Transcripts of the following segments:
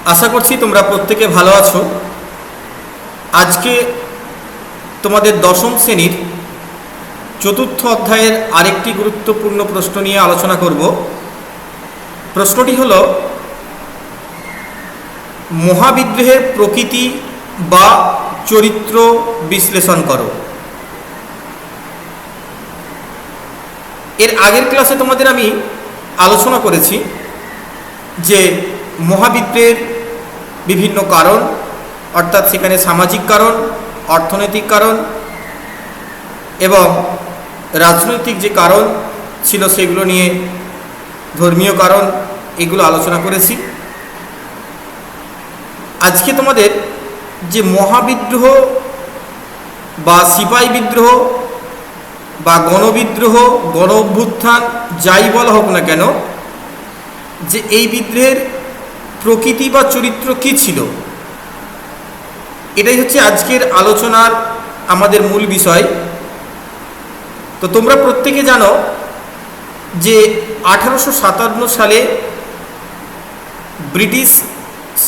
আশা করছি তোমরা প্রত্যেকে ভালো আছো। আজকে তোমাদের দশম শ্রেণীর চতুর্থ অধ্যায়ের আরেকটি গুরুত্বপূর্ণ প্রশ্ন নিয়ে আলোচনা করব। প্রশ্নটি হলো, মহাবিদ্রোহের প্রকৃতি বা চরিত্র বিশ্লেষণ করো। এর আগের ক্লাসে তোমাদের আমি আলোচনা করেছি যে মহাবিদ্রোহের বিভিন্ন কারণ, অর্থাৎ সেখানে সামাজিক কারণ, অর্থনৈতিক কারণ এবং রাজনৈতিক যে কারণ ছিল সেগুলো নিয়ে, ধর্মীয় কারণ, এগুলো আলোচনা করেছি। আজকে তোমাদের যে মহাবিদ্রোহ বা সিপাহী বিদ্রোহ বা গণবিদ্রোহ, গণ অভ্যুত্থান, যাই বলা হোক না কেন, যে এই বিদ্রোহের প্রকৃতি বা চরিত্র কী ছিল, এটাই হচ্ছে আজকের আলোচনার আমাদের মূল বিষয়। তো তোমরা প্রত্যেকে জানো যে 1857 সালে ব্রিটিশ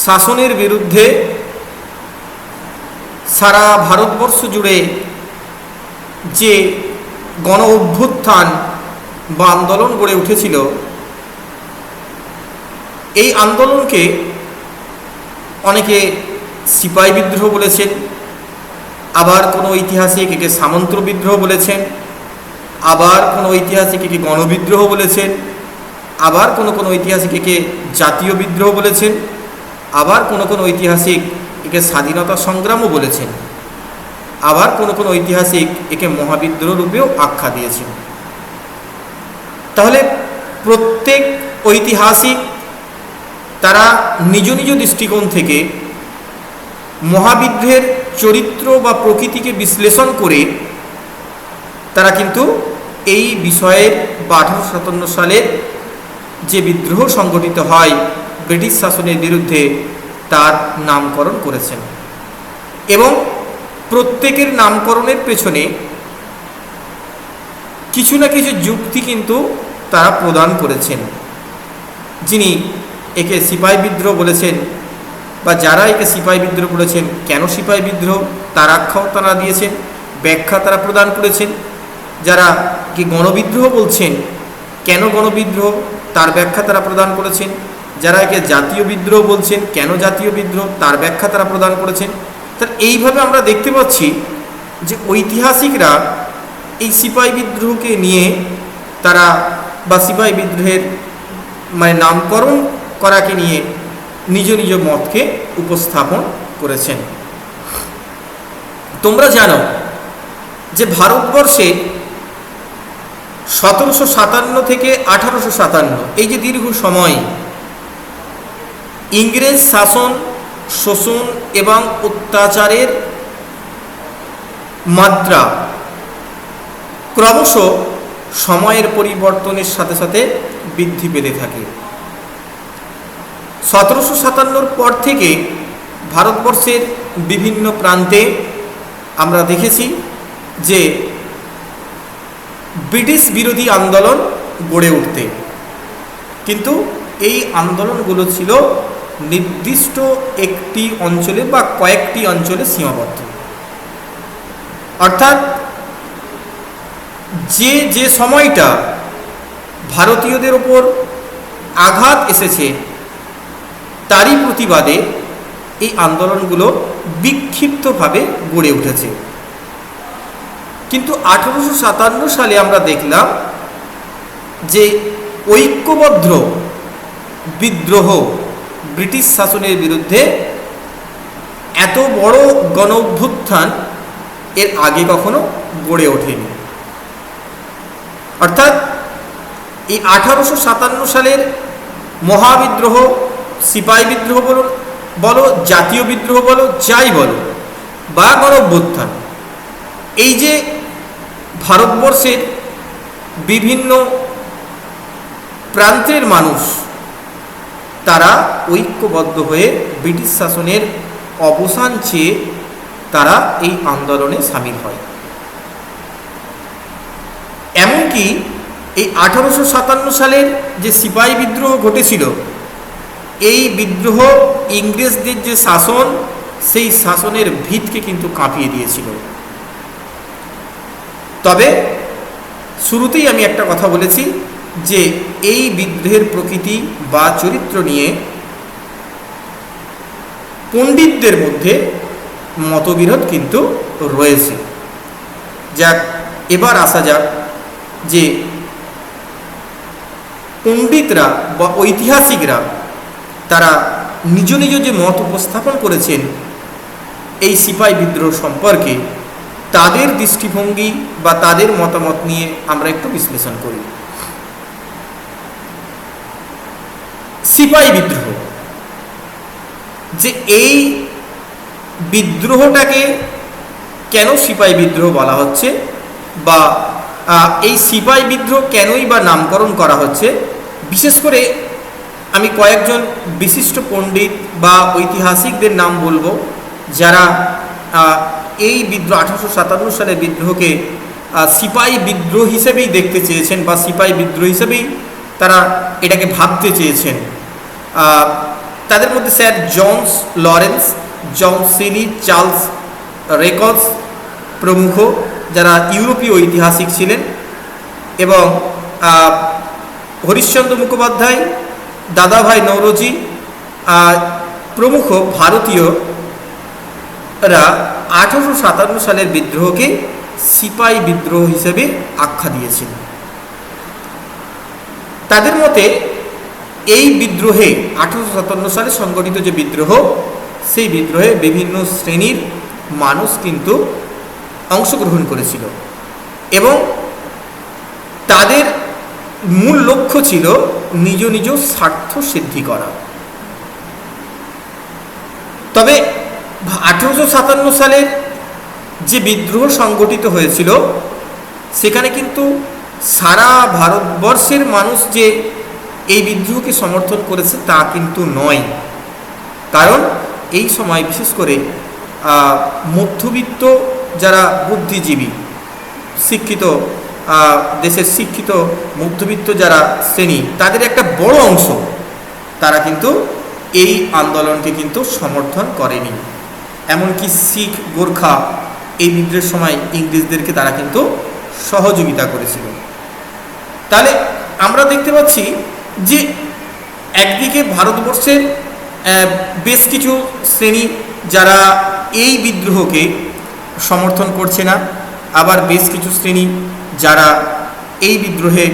শাসনের বিরুদ্ধে সারা ভারতবর্ষ জুড়ে যে গণ অভ্যুত্থান বা আন্দোলন গড়ে উঠেছিল, এই আন্দোলনকে অনেকে সিপাহী বিদ্রোহ বলেছেন, আবার কোনো ঐতিহাসিক একে সামন্ত বিদ্রোহ বলেছেন, আবার কোনো ঐতিহাসিক একে গণবিদ্রোহ বলেছেন, আবার কোনো কোনো ঐতিহাসিক একে জাতীয় বিদ্রোহ বলেছেন, আবার কোনো কোনো ঐতিহাসিক একে স্বাধীনতা সংগ্রামও বলেছেন, আবার কোনো কোনো ঐতিহাসিক একে মহাবিদ্রোহ রূপেও আখ্যা দিয়েছেন। তাহলে প্রত্যেক ঐতিহাসিক তারা নিজ নিজ দৃষ্টিকোণ থেকে মহাবিদ্রোহের চরিত্র বা প্রকৃতিকে বিশ্লেষণ করে তারা কিন্তু এই বিষয়ের বা 1857 সালের যে বিদ্রোহ সংগঠিত হয় ব্রিটিশ শাসনের বিরুদ্ধে, তার নামকরণ করেছেন। এবং প্রত্যেকের নামকরণের পেছনে কিছু না কিছু যুক্তি কিন্তু তারা প্রদান করেছেন। যিনি একে সিপাহী বিদ্রোহ বলেছেন বা যারা একে সিপাহী বিদ্রোহ বলেছেন, কেন সিপাহী বিদ্রোহ তার আখ্যাও তারা দিয়েছেন, ব্যাখ্যা তারা প্রদান করেছেন। যারা কি গণবিদ্রোহ বলছেন, কেন গণবিদ্রোহ তার ব্যাখ্যা তারা প্রদান করেছেন। যারা একে জাতীয় বিদ্রোহ বলছেন, কেন জাতীয় বিদ্রোহ তার ব্যাখ্যা তারা প্রদান করেছেন। তার এইভাবে আমরা দেখতে পাচ্ছি যে ঐতিহাসিকরা এই সিপাহী বিদ্রোহকে নিয়ে তারা বা সিপাহী বিদ্রোহের নামকরণ করাকে নিয়ে নিজ নিজ মতকে উপস্থাপন করেছেন। তোমরা জানো যে ভারতবর্ষে 1757 থেকে 1857 এই যে দীর্ঘ সময় ইংরেজ শাসন, শোষণ এবং অত্যাচারের মাত্রা ক্রমশ সময়ের পরিবর্তনের সাথে সাথে বৃদ্ধি পেতে থাকে। 1757 পর থেকে ভারতবর্ষের বিভিন্ন প্রান্তে আমরা দেখেছি যে ব্রিটিশ বিরোধী আন্দোলন গড়ে উঠতে, কিন্তু এই আন্দোলনগুলো ছিল নির্দিষ্ট একটি অঞ্চলে বা কয়েকটি অঞ্চলে সীমাবদ্ধ। অর্থাৎ যে সময়টা ভারতীয়দের ওপর আঘাত এসেছে তারই প্রতিবাদে এই আন্দোলনগুলো বিক্ষিপ্তভাবে গড়ে উঠেছে। কিন্তু 1857 সালে আমরা দেখলাম যে ঐক্যবদ্ধ বিদ্রোহ ব্রিটিশ শাসনের বিরুদ্ধে এত বড় গণ অভ্যুত্থান এর আগে কখনো গড়ে ওঠেনি। অর্থাৎ এই 1857 সালের মহাবিদ্রোহ, সিপাহী বিদ্রোহ বলো, জাতীয় বিদ্রোহ বলো, যাই বলো, বা গণ অভ্যুত্থান, এই যে ভারতবর্ষের বিভিন্ন প্রান্তের মানুষ তারা ঐক্যবদ্ধ হয়ে ব্রিটিশ শাসনের অবসান চেয়ে তারা এই আন্দোলনে সামিল হয়। এমনকি এই 1857 সালের যে সিপাহী বিদ্রোহ ঘটেছিল, এই বিদ্রোহ ইংরেজদের যে শাসন, সেই শাসনের ভিতকে কিন্তু কাঁপিয়ে দিয়েছিল। তবে শুরুতেই আমি একটা কথা বলেছি যে এই বিদ্রোহের প্রকৃতি বা চরিত্র নিয়ে পণ্ডিতদের মধ্যে মতবিরোধ কিন্তু রয়েছে। যাক, এবার আসা যাক যে পণ্ডিতরা বা ঐতিহাসিকরা তারা নিজ নিজ যে মত উপস্থাপন করেছেন এই সিপাহী বিদ্রোহ সম্পর্কে, তাদের দৃষ্টিভঙ্গি বা তাদের মতামত নিয়ে আমরা একটু বিশ্লেষণ করি। সিপাহী বিদ্রোহ, যে এই বিদ্রোহটাকে কেন সিপাহী বিদ্রোহ বলা হচ্ছে, বা এই সিপাহী বিদ্রোহ কেনই বা নামকরণ করা হচ্ছে, বিশেষ করে আমি কয়েকজন বিশিষ্ট পণ্ডিত বা ঐতিহাসিকদের নাম বলবো যারা এই বিদ্রোহ 1857 সালের বিদ্রোহকে সিপাহী বিদ্রোহ হিসেবেই দেখতে চেয়েছেন বা সিপাহী বিদ্রোহ হিসেবেই তারা এটাকে ভাবতে চেয়েছেন। তাদের মধ্যে স্যার জনস লরেন্স, জন সিলি, চার্লস রেকলস প্রমুখ, যারা ইউরোপীয় ঐতিহাসিক ছিলেন, এবং হরিশ্চন্দ্র মুখোপাধ্যায়, দাদাভাই নওরোজি প্রমুখ ভারতীয়রা 1857 সালের বিদ্রোহকে সিপাহী বিদ্রোহ হিসেবে আখ্যা দিয়েছিল। তাদের মতে এই বিদ্রোহে 1857 সালে সংগঠিত যে বিদ্রোহ, সেই বিদ্রোহে বিভিন্ন শ্রেণীর মানুষ কিন্তু অংশগ্রহণ করেছিল এবং তাদের মূল লক্ষ্য ছিল নিজ নিজ স্বার্থ সিদ্ধি করা। তবে 1857 সালের যে বিদ্রোহ সংগঠিত হয়েছিল সেখানে কিন্তু সারা ভারতবর্ষের মানুষ যে এই বিদ্রোহকে সমর্থন করেছে তা কিন্তু নয়। কারণ এই সময় বিশেষ করে মধ্যবিত্ত যারা বুদ্ধিজীবী, শিক্ষিত, দেশের শিক্ষিত মধ্যবিত্ত যারা শ্রেণী, তাদের একটা বড় অংশ তারা কিন্তু এই আন্দোলনকে কিন্তু সমর্থন করেনি। এমনকি শিখ, গোর্খা এই বিদ্রোহের সময় ইংরেজদেরকে তারা কিন্তু সহযোগিতা করেছিল। তাহলে আমরা দেখতে পাচ্ছি যে একদিকে ভারতবর্ষের বেশ কিছু শ্রেণী যারা এই বিদ্রোহকে সমর্থন করছে না, আবার বেশ কিছু শ্রেণী যারা এই বিদ্রোহে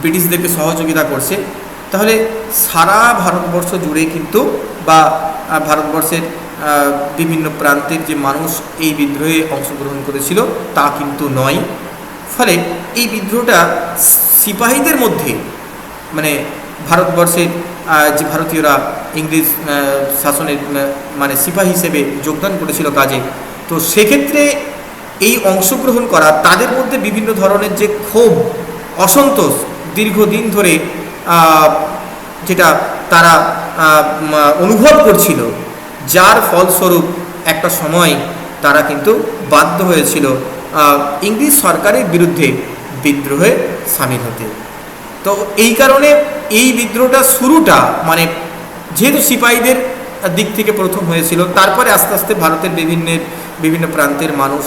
ব্রিটিশদেরকে সহযোগিতা করছে। তাহলে সারা ভারতবর্ষ জুড়ে কিন্তু বা ভারতবর্ষের বিভিন্ন প্রান্তের যে মানুষ এই বিদ্রোহে অংশগ্রহণ করেছিল তা কিন্তু নয়। ফলে এই বিদ্রোহটা সিপাহীদের মধ্যে, মানে ভারতবর্ষের যে ভারতীয়রা ইংরেজ শাসনের মানে সিপাহী হিসেবে যোগদান করেছিল কাজে, তো সেক্ষেত্রে এই অংশগ্রহণ করা তাদের মধ্যে বিভিন্ন ধরনের যে ক্ষোভ, অসন্তোষ দীর্ঘদিন ধরে যেটা তারা অনুভব করছিল, যার ফলস্বরূপ একটা সময় তারা কিন্তু বাধ্য হয়েছিল ইংরেজ সরকারের বিরুদ্ধে বিদ্রোহে সামিল হতে। তো এই কারণে এই বিদ্রোহটা শুরুটা মানে যেহেতু সিপাহীদের দিক থেকে প্রথম হয়েছিল, তারপরে আস্তে আস্তে ভারতের বিভিন্ন প্রান্তের মানুষ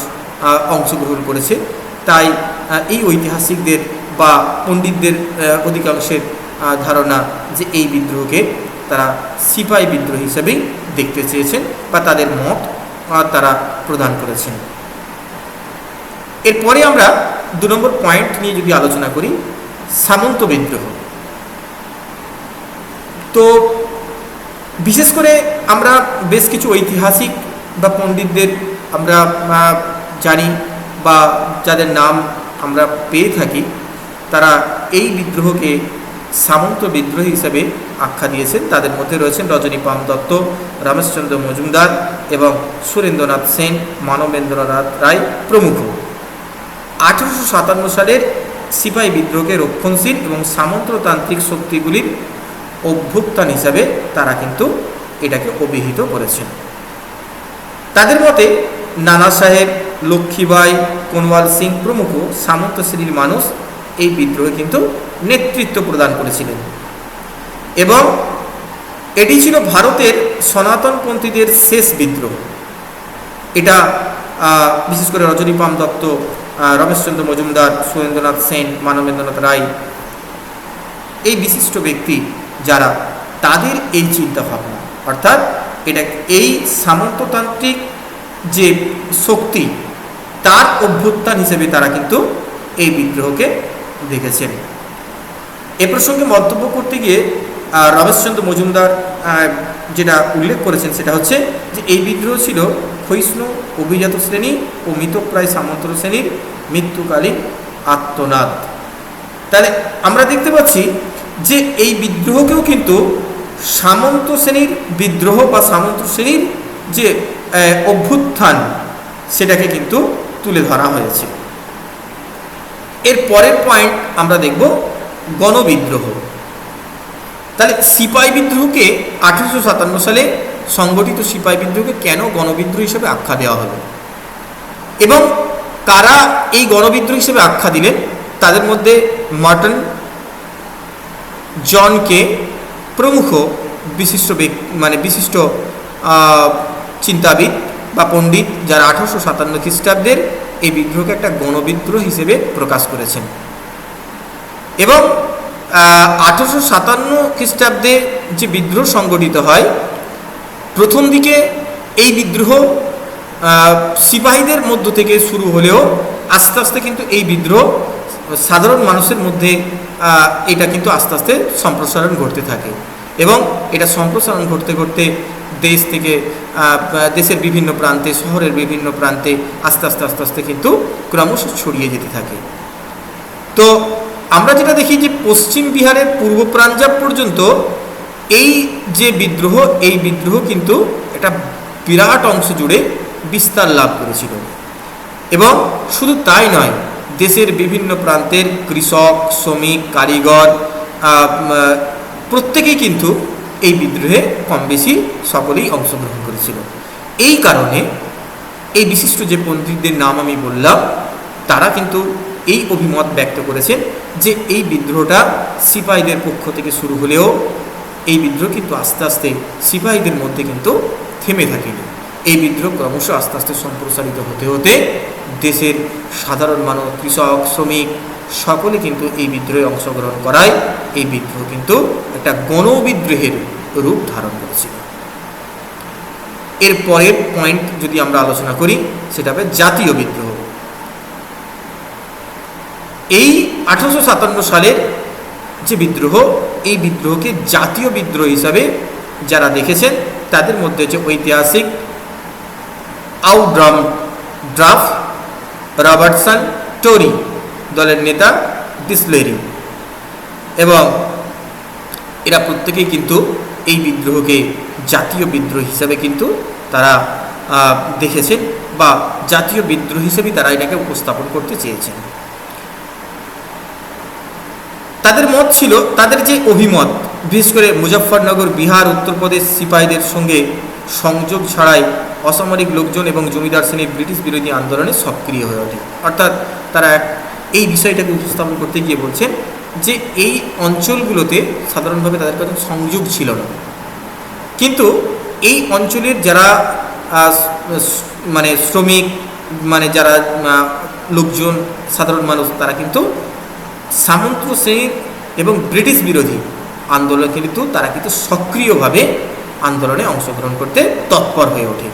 অংশগ্রহণ করেছে। তাই এই ঐতিহাসিকদের বা পণ্ডিতদের অধিকাংশের ধারণা যে এই বিদ্রোহকে তারা সিপাহী বিদ্রোহ হিসেবেই দেখতে চেয়েছেন বা তাদের মত তারা প্রদান করেছেন। এরপরে আমরা 2 নম্বর পয়েন্ট নিয়ে যদি আলোচনা করি, সামন্ত বিদ্রোহ। তো বিশেষ করে আমরা বেশ কিছু ঐতিহাসিক বা পণ্ডিতদের আমরা জানি বা যাদের নাম আমরা পেয়ে থাকি, তারা এই বিদ্রোহকে সামন্ত বিদ্রোহ হিসেবে আখ্যা দিয়েছেন। তাদের মধ্যে রয়েছেন রজনীপাল দত্ত, রমেশচন্দ্র মজুমদার এবং সুরেন্দ্রনাথ সেন, মানবেন্দ্রনাথ রায় প্রমুখ। 1857 সালের সিপাহী বিদ্রোহকে রক্ষণশীল এবং সামন্ততান্ত্রিক শক্তিগুলির অভ্যুত্থান হিসাবে তারা কিন্তু এটাকে অভিহিত করেছেন। তাদের মতে নানা সাহেব, লক্ষ্মীবাই, কোনওয়াল সিং প্রমুখ সামন্ত শ্রেণীর মানুষ এই বিদ্রোহে কিন্তু নেতৃত্ব প্রদান করেছিলেন এবং এটি ছিল ভারতের সনাতনপন্থীদের শেষ বিদ্রোহ। এটা বিশেষ করে রজনীপাল দত্ত, রমেশচন্দ্র মজুমদার, সুরেন্দ্রনাথ সেন, মানবেন্দ্রনাথ রায়, এই বিশিষ্ট ব্যক্তি যারা, তাদের এই চিন্তাভাবনা, অর্থাৎ এটা এই সামন্ততান্ত্রিক যে শক্তি তার অভ্যুত্থান হিসেবে তারা কিন্তু এই বিদ্রোহকে দেখেছেন। এ প্রসঙ্গে মন্তব্য করতে গিয়ে রমেশচন্দ্র মজুমদার যেটা উল্লেখ করেছেন সেটা হচ্ছে যে এই বিদ্রোহ ছিল ক্ষয়িষ্ণু অভিজাত শ্রেণী ও মৃতপ্রায় সামন্ত শ্রেণীর মৃত্যুকালীন আত্মনাদ। তাহলে আমরা দেখতে পাচ্ছি যে এই বিদ্রোহকেও কিন্তু সামন্ত শ্রেণীর বিদ্রোহ বা সামন্ত শ্রেণীর যে অভ্যুত্থান সেটাকে কিন্তু তুলে ধরা হয়েছে। এর পরের পয়েন্ট আমরা দেখব গণবিদ্রোহ। তাহলে সিপাহী বিদ্রোহকে 1857 সালে সংগঠিত সিপাহী বিদ্রোহকে কেন গণবিদ্রোহ হিসেবে আখ্যা দেওয়া হলো এবং কারা এই গণবিদ্রোহ হিসেবে আখ্যা দিলেন, তাদের মধ্যে মর্টন, জন কে প্রমুখ বিশিষ্ট বিশিষ্ট চিন্তাবিদ বা পণ্ডিত, যারা 1857 খ্রিস্টাব্দের এই বিদ্রোহকে একটা গণবিদ্রোহ হিসেবে প্রকাশ করেছেন। এবং 1857 খ্রিস্টাব্দে যে বিদ্রোহ সংগঠিত হয়, প্রথম দিকে এই বিদ্রোহ সিপাহীদের মধ্য থেকে শুরু হলেও আস্তে আস্তে কিন্তু এই বিদ্রোহ সাধারণ মানুষের মধ্যে এটা কিন্তু আস্তে আস্তে সম্প্রসারণ ঘটতে থাকে এবং এটা সম্প্রসারণ ঘটতে ঘটতে দেশ থেকে দেশের বিভিন্ন প্রান্তে, শহরের বিভিন্ন প্রান্তে আস্তে আস্তে আস্তে আস্তে কিন্তু ক্রমশ ছড়িয়ে যেতে থাকে। তো আমরা যেটা দেখি যে পশ্চিম বিহারের পূর্ব পাঞ্জাব পর্যন্ত এই যে বিদ্রোহ, এই বিদ্রোহ কিন্তু একটা বিরাট অংশ জুড়ে বিস্তার লাভ করেছিল। এবং শুধু তাই নয়, দেশের বিভিন্ন প্রান্তের কৃষক, শ্রমিক, কারিগর প্রত্যেকেই কিন্তু এই বিদ্রোহে কম বেশি সকলেই অংশগ্রহণ করেছিল। এই কারণে এই বিশিষ্ট যে পণ্ডিতদের নাম আমি বললাম, তারা কিন্তু এই অভিমত ব্যক্ত করেছেন যে এই বিদ্রোহটা সিপাহীদের পক্ষ থেকে শুরু হলেও এই বিদ্রোহ কিন্তু আস্তে আস্তে সিপাহীদের মধ্যে কিন্তু থেমে থাকেনি। এই বিদ্রোহ ক্রমশ আস্তে আস্তে সম্প্রসারিত হতে হতে দেশের সাধারণ মানুষ, কৃষক, শ্রমিক সকলে কিন্তু এই বিদ্রোহে অংশগ্রহণ করায় এই বিদ্রোহ কিন্তু একটা গণবিদ্রোহের রূপ ধারণ করেছিল। এর পরের পয়েন্ট যদি আমরা আলোচনা করি, সেটা হবে জাতীয় বিদ্রোহ। এই 1857 সালের যে বিদ্রোহ, এই বিদ্রোহকে জাতীয় বিদ্রোহ হিসাবে যারা দেখেছেন তাদের মধ্যে হচ্ছে ঐতিহাসিক আউড্রাফ, রবার্টসন, টোরি দলের নেতা ডিসলেরি, এবং এরা প্রত্যেকেই কিন্তু এই বিদ্রোহকে জাতীয় বিদ্রোহ হিসাবে কিন্তু তারা দেখেছেন বা জাতীয় বিদ্রোহ হিসেবে তারা এটাকে উপস্থাপন করতে চেয়েছেন। তাদের মত ছিল, তাদের যে অভিমত, বিশেষ করে মুজফ্ফরনগর, বিহার, উত্তরপ্রদেশ সিপাহীদের সঙ্গে সংযোগ ছাড়াই অসামরিক লোকজন এবং জমিদার শ্রেণীর ব্রিটিশ বিরোধী আন্দোলনে সক্রিয় হয়ে ওঠে। অর্থাৎ তারা এই বিষয়টাকে উপস্থাপন করতে গিয়ে বলছেন যে এই অঞ্চলগুলোতে সাধারণভাবে তাদের কাছে সংযোগ ছিল না, কিন্তু এই অঞ্চলের যারা শ্রমিক, যারা লোকজন, সাধারণ মানুষ, তারা কিন্তু সামন্ত শ্রেণীর এবং ব্রিটিশ বিরোধী আন্দোলন কিন্তু তারা কিন্তু সক্রিয়ভাবে আন্দোলনে অংশগ্রহণ করতে তৎপর হয়ে ওঠে।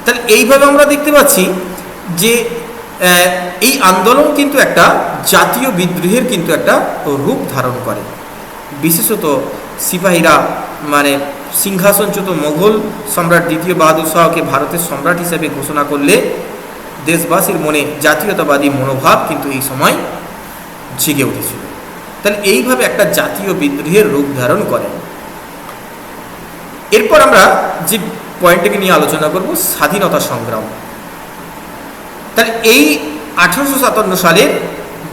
তাহলে এইভাবে আমরা দেখতে পাচ্ছি যে এই আন্দোলন কিন্তু একটা জাতীয় বিদ্রোহের কিন্তু একটা রূপ ধারণ করে। বিশেষত সিপাহীরা সিংহাসনচ্যুত মোগল সম্রাট দ্বিতীয় বাহাদুর শাহকে ভারতের সম্রাট হিসেবে ঘোষণা করলে দেশবাসীর মনে জাতীয়তাবাদী মনোভাব কিন্তু এই সময় জেগে উঠেছিল। তাহলে এইভাবে একটা জাতীয় বিদ্রোহের রূপ ধারণ করে। এরপর আমরা যে পয়েন্টটাকে নিয়ে আলোচনা করব, স্বাধীনতা সংগ্রাম। তাহলে এই 1857 সালের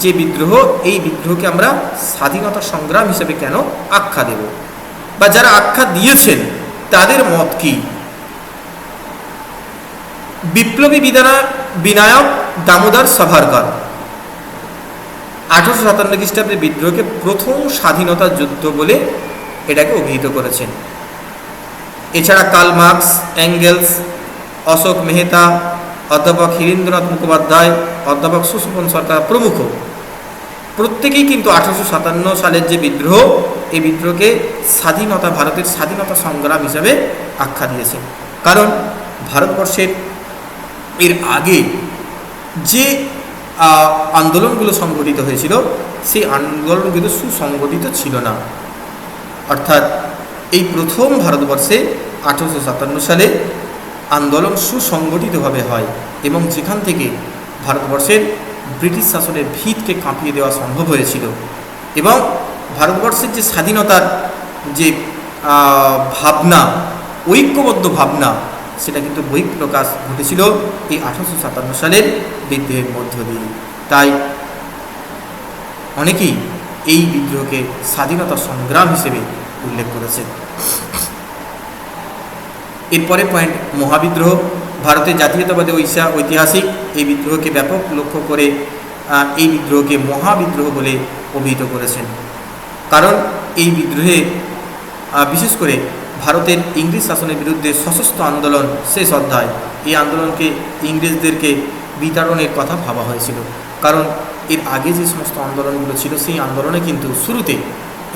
যে বিদ্রোহ, এই বিদ্রোহকে আমরা স্বাধীনতা সংগ্রাম হিসেবে কেন আখ্যা দেব, বা যারা আখ্যা দিয়েছেন তাদের মত কি? বিপ্লবী বিনায়ক দামোদর সাভারকর 1857 খ্রিস্টাব্দে বিদ্রোহকে প্রথম স্বাধীনতা যুদ্ধ বলে এটাকে অভিহিত করেছেন। এছাড়া Karl Marx, Engels, Ashok Mehta, অধ্যাপক হীরেন্দ্রনাথ মুখোপাধ্যায়, অধ্যাপক সুশোভন সরকার প্রমুখ প্রত্যেকেই কিন্তু 1857 সালের যে বিদ্রোহ, এই বিদ্রোহকে স্বাধীনতা, ভারতের স্বাধীনতা সংগ্রাম হিসাবে আখ্যা দিয়েছেন। কারণ ভারতবর্ষের এর আগে যে আন্দোলনগুলো সংগঠিত হয়েছিল, সেই আন্দোলনগুলো সুসংগঠিত ছিল না। অর্থাৎ এই প্রথম ভারতবর্ষে 1857 সালে আন্দোলন সুসংগঠিতভাবে হয় এবং যেখান থেকে ভারতবর্ষের ব্রিটিশ শাসনের ভিতকে কাঁপিয়ে দেওয়া সম্ভব হয়েছিল এবং ভারতবর্ষের যে স্বাধীনতার যে ভাবনা, ঐক্যবদ্ধ ভাবনা, সেটা কিন্তু বহিঃপ্রকাশ ঘটেছিল এই 1857 সালের বিদ্রোহের মধ্য দিয়ে। তাই অনেকেই এই বিদ্রোহকে স্বাধীনতা সংগ্রাম হিসেবে উল্লেখ করেছেন। এরপরের পয়েন্ট মহাবিদ্রোহ। ভারতের জাতীয়তাবাদী ঐতিহাসিক এই বিদ্রোহকে ব্যাপক লক্ষ্য করে এই বিদ্রোহকে মহাবিদ্রোহ বলে অভিহিত করেছেন। কারণ এই বিদ্রোহে বিশেষ করে ভারতের ইংরেজ শাসনের বিরুদ্ধে সশস্ত্র আন্দোলন শেষ অধ্যায়, এই আন্দোলনকে ইংরেজদেরকে বিতাড়নের কথা ভাবা হয়েছিল। কারণ এর আগে যে সমস্ত আন্দোলনগুলো ছিল, সেই আন্দোলনে কিন্তু শুরুতে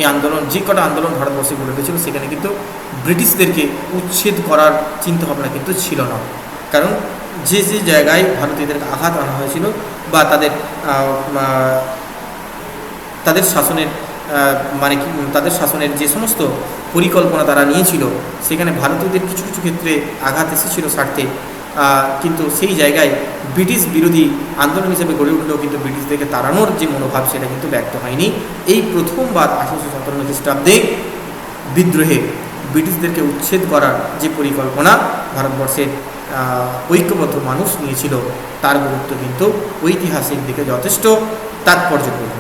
এই আন্দোলন, যে কটা আন্দোলন ভারতবর্ষে গড়ে উঠেছিল, সেখানে কিন্তু ব্রিটিশদেরকে উচ্ছেদ করার চিন্তাভাবনা কিন্তু ছিল না। কারণ যে যে জায়গায় ভারতীয়দেরকে আঘাত আনা হয়েছিল বা তাদের শাসনের তাদের শাসনের যে সমস্ত পরিকল্পনা তারা নিয়েছিল, সেখানে ভারতীয়দের কিছু কিছু ক্ষেত্রে আঘাত এসেছিল স্বার্থে, কিন্তু সেই জায়গায় ব্রিটিশ বিরোধী আন্দোলন হিসেবে গড়ে উঠলেও কিন্তু ব্রিটিশদেরকে তাড়ানোর যে মনোভাব, সেটা কিন্তু ব্যক্ত হয়নি। এই প্রথমবার 1857 খ্রিস্টাব্দে বিদ্রোহে ব্রিটিশদেরকে উচ্ছেদ করার যে পরিকল্পনা ভারতবর্ষের ঐক্যবদ্ধ মানুষ নিয়েছিল, তার গুরুত্ব কিন্তু ঐতিহাসিক দিকে যথেষ্ট তাৎপর্যপূর্ণ।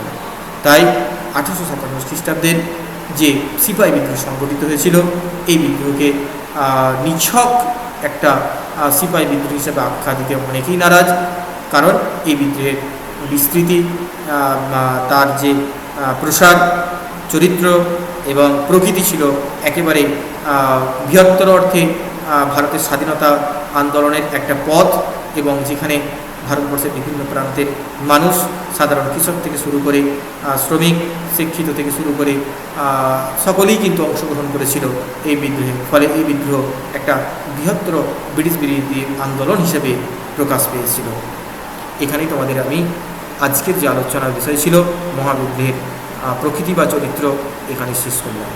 তাই 1857 খ্রিস্টাব্দের যে সিপাহী বিদ্রোহ সংগঠিত হয়েছিল, এই বিদ্রোহকে নিছক একটা সিপাহী বিদ্রোহ হিসেবে আখ্যা দিতে অনেকেই নারাজ। কারণ এই বিদ্রোহের বিস্তৃতি, তার যে প্রসার, চরিত্র এবং প্রকৃতি ছিল একেবারে বৃহত্তর অর্থে ভারতের স্বাধীনতা আন্দোলনের একটা পথ, এবং যেখানে ভারতবর্ষের বিভিন্ন প্রান্তের মানুষ, সাধারণ কৃষক থেকে শুরু করে শ্রমিক, শিক্ষিত থেকে শুরু করে সকলেই কিন্তু অংশগ্রহণ করেছিল এই বিদ্রোহে। ফলে এই বিদ্রোহ একটা বৃহত্তর ব্রিটিশ বিরোধী আন্দোলন হিসেবে প্রকাশ পেয়েছিল। এখানেই তোমাদের আমি আজকের যে আলোচনার বিষয় ছিল মহাবিদ্রোহের প্রকৃতি বা চরিত্র, এখানে শেষ করলাম।